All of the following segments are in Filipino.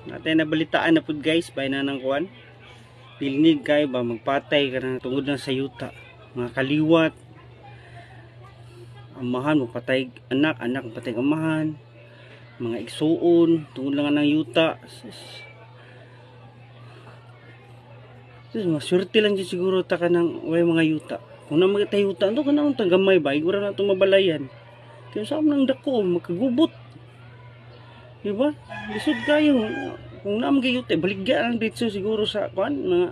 Natin nabalitaan na pud guys, bay na ng kuan. Pilnig kay ba magpatay ka na tungod na sa yuta. Mga kaliwat, amahan magpatay anak, anak magpatay amahan, mga igsuon tungod lang ng yuta. Sus, maswerte lang dyan siguro ta ka ng way mga yuta. Kung na magkita yuta, ando ka na ang tagamay ba? Igura na itong mabalayan. Kaya saan nang dako, magkagubot. Diba? Lisod kayo. Kung na magkayuta, baligya lang dito siguro sa kuan mga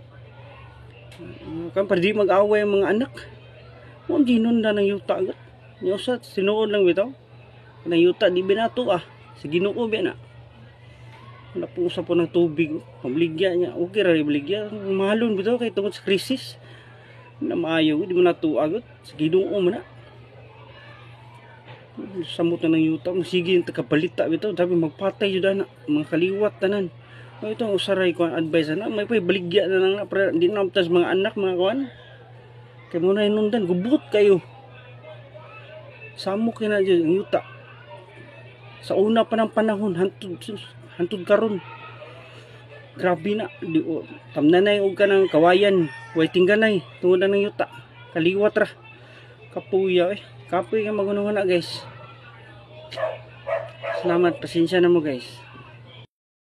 kan para di mag-away ang mga anak. Kung ginunda ng yuta agad. Niyosat, sinuod lang bitaw. Ng yuta, di binato ah. Sa Ginoo ba na. Wala po usap po ng tubig. Pabligya niya. Okay rin baligya. Mahalon bitaw kay tungod sa krisis. Na maayo. Di mo natuagot. Sa Ginoo mo na. Samot na ng yuta. Sige yung tagabalita bitaw. Sabi magpatay yun na. Mga kaliwat tanan. O ito ang usaray ko ang advice na. May baligya na lang na. Para hindi na matas mga anak mga kawan. Kaya muna inundan. Gubot kayo. Samok na dyan ang yuta. Sa una pa ng panahon. Hantod karon. Grabe na. Tamnanay og ka ng kawayan. Waiting ganay. Tungod na ng yuta. Kaliwat ra. Kapuya eh. Kapoy ka magunungan na guys. Salamat. Pasensya na mo guys.